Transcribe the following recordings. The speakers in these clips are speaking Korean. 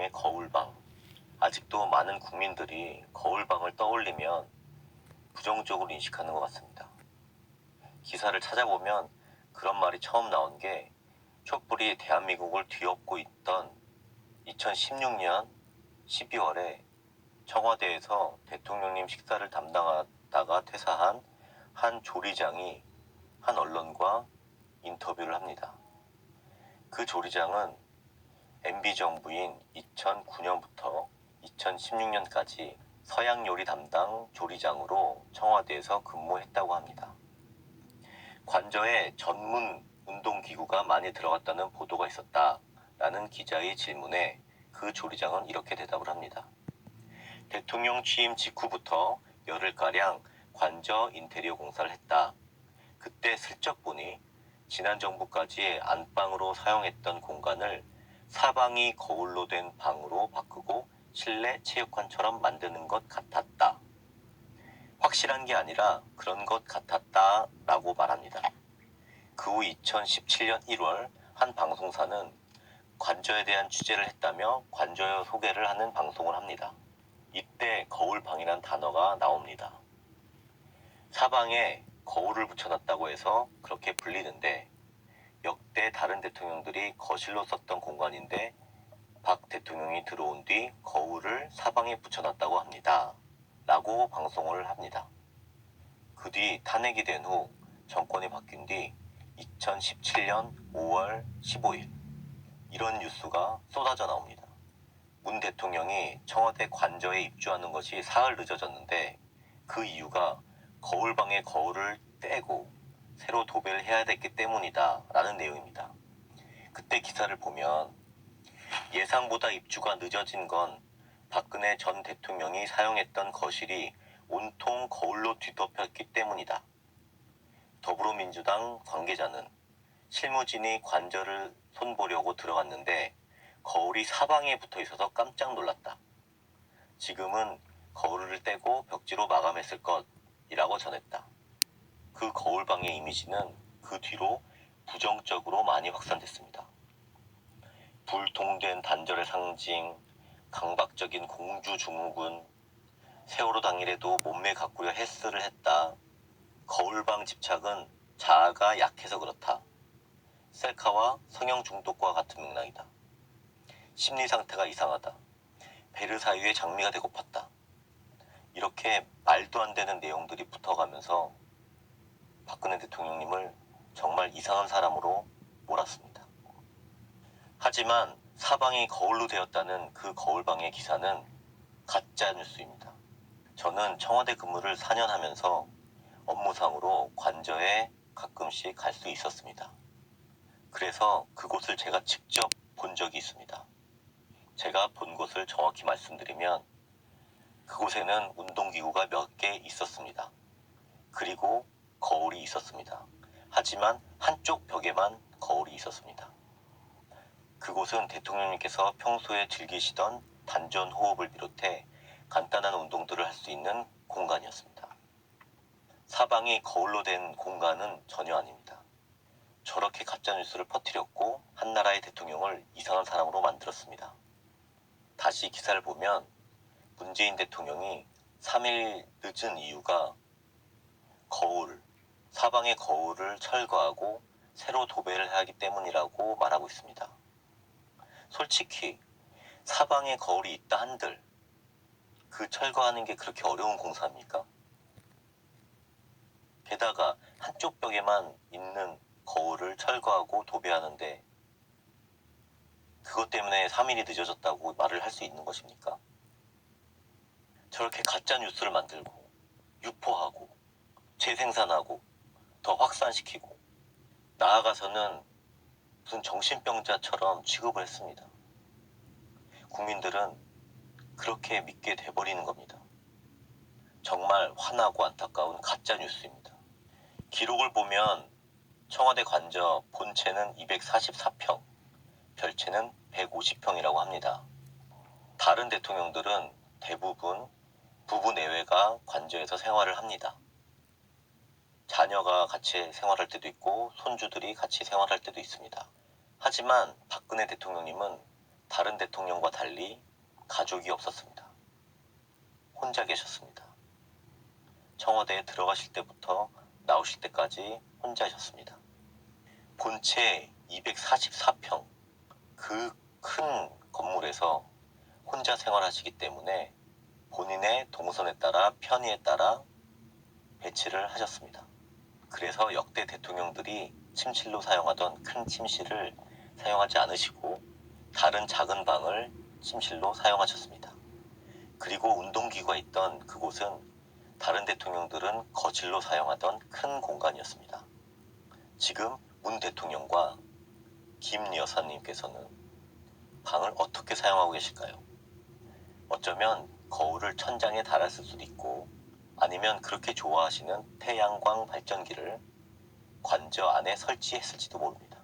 대통령의 거울방. 아직도 많은 국민들이 거울방을 떠올리면 부정적으로 인식하는 것 같습니다. 기사를 찾아보면 그런 말이 처음 나온 게 촛불이 대한민국을 뒤엎고 있던 2016년 12월에 청와대에서 대통령님 식사를 담당하다가 퇴사한 한 조리장이 한 언론과 인터뷰를 합니다. 그 조리장은 MB정부인 2009년부터 2016년까지 서양 요리 담당 조리장으로 청와대에서 근무했다고 합니다. 관저에 전문 운동기구가 많이 들어갔다는 보도가 있었다라는 기자의 질문에 그 조리장은 이렇게 대답을 합니다. 대통령 취임 직후부터 열흘가량 관저 인테리어 공사를 했다. 그때 슬쩍 보니 지난 정부까지 안방으로 사용했던 공간을 사방이 거울로 된 방으로 바꾸고 실내 체육관처럼 만드는 것 같았다. 확실한 게 아니라 그런 것 같았다 라고 말합니다. 그 후 2017년 1월 한 방송사는 관저에 대한 취재를 했다며 관저 소개를 하는 방송을 합니다. 이때 거울방이란 단어가 나옵니다. 사방에 거울을 붙여놨다고 해서 그렇게 불리는데 역대 다른 대통령들이 거실로 썼던 공간인데 박 대통령이 들어온 뒤 거울을 사방에 붙여놨다고 합니다. 라고 방송을 합니다. 그 뒤 탄핵이 된 후 정권이 바뀐 뒤 2017년 5월 15일 이런 뉴스가 쏟아져 나옵니다. 문 대통령이 청와대 관저에 입주하는 것이 사흘 늦어졌는데 그 이유가 거울방의 거울을 떼고 새로 도배를 해야 됐기 때문이다 라는 내용입니다. 그때 기사를 보면 예상보다 입주가 늦어진 건 박근혜 전 대통령이 사용했던 거실이 온통 거울로 뒤덮였기 때문이다. 더불어민주당 관계자는 실무진이 관저를 손보려고 들어갔는데 거울이 사방에 붙어 있어서 깜짝 놀랐다. 지금은 거울을 떼고 벽지로 마감했을 것이라고 전했다. 그 거울방의 이미지는 그 뒤로 부정적으로 많이 확산됐습니다. 불통된 단절의 상징, 강박적인 공주 증후군, 세월호 당일에도 몸매 가꾸려 헬스를 했다. 거울방 집착은 자아가 약해서 그렇다. 셀카와 성형 중독과 같은 맥락이다. 심리 상태가 이상하다. 베르사유의 장미가 되고 팠다. 이렇게 말도 안 되는 내용들이 붙어가면서 박근혜 대통령님을 정말 이상한 사람으로 몰았습니다. 하지만 사방이 거울로 되었다는 그 거울방의 기사는 가짜 뉴스입니다. 저는 청와대 근무를 4년 하면서 업무상으로 관저에 가끔씩 갈 수 있었습니다. 그래서 그곳을 제가 직접 본 적이 있습니다. 제가 본 곳을 정확히 말씀드리면 그곳에는 운동기구가 몇 개 있었습니다. 그리고 거울이 있었습니다. 하지만 한쪽 벽에만 거울이 있었습니다. 그곳은 대통령님께서 평소에 즐기시던 단전 호흡을 비롯해 간단한 운동들을 할 수 있는 공간이었습니다. 사방이 거울로 된 공간은 전혀 아닙니다. 저렇게 가짜뉴스를 퍼뜨렸고 한나라의 대통령을 이상한 사람으로 만들었습니다. 다시 기사를 보면 문재인 대통령이 3일 늦은 이유가 거울, 사방의 거울을 철거하고 새로 도배를 해야 하기 때문이라고 말하고 있습니다. 솔직히 사방에 거울이 있다 한들 그 철거하는 게 그렇게 어려운 공사입니까? 게다가 한쪽 벽에만 있는 거울을 철거하고 도배하는데 그것 때문에 3일이 늦어졌다고 말을 할 수 있는 것입니까? 저렇게 가짜 뉴스를 만들고 유포하고 재생산하고 더 확산시키고 나아가서는 무슨 정신병자처럼 취급을 했습니다. 국민들은 그렇게 믿게 돼버리는 겁니다. 정말 화나고 안타까운 가짜 뉴스입니다. 기록을 보면 청와대 관저 본체는 244평, 별채는 150평이라고 합니다. 다른 대통령들은 대부분 부부 내외가 관저에서 생활을 합니다. 자녀가 같이 생활할 때도 있고 손주들이 같이 생활할 때도 있습니다. 하지만 박근혜 대통령님은 다른 대통령과 달리 가족이 없었습니다. 혼자 계셨습니다. 청와대에 들어가실 때부터 나오실 때까지 혼자셨습니다. 본체 244평 그 큰 건물에서 혼자 생활하시기 때문에 본인의 동선에 따라 편의에 따라 배치를 하셨습니다. 그래서 역대 대통령들이 침실로 사용하던 큰 침실을 사용하지 않으시고 다른 작은 방을 침실로 사용하셨습니다. 그리고 운동기구가 있던 그곳은 다른 대통령들은 거실로 사용하던 큰 공간이었습니다. 지금 문 대통령과 김 여사님께서는 방을 어떻게 사용하고 계실까요? 어쩌면 거울을 천장에 달았을 수도 있고 아니면 그렇게 좋아하시는 태양광 발전기를 관저 안에 설치했을지도 모릅니다.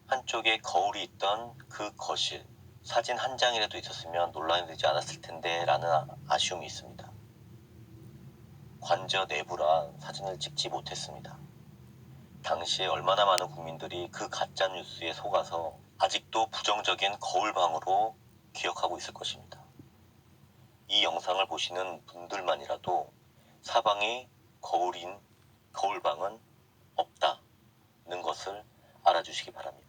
한쪽에 거울이 있던 그 거실, 사진 한 장이라도 있었으면 논란이 되지 않았을 텐데 라는 아쉬움이 있습니다. 관저 내부라 사진을 찍지 못했습니다. 당시에 얼마나 많은 국민들이 그 가짜 뉴스에 속아서 아직도 부정적인 거울방으로 기억하고 있을 것입니다. 이 영상을 보시는 분들만이라도 사방이 거울방은 없다는 것을 알아주시기 바랍니다.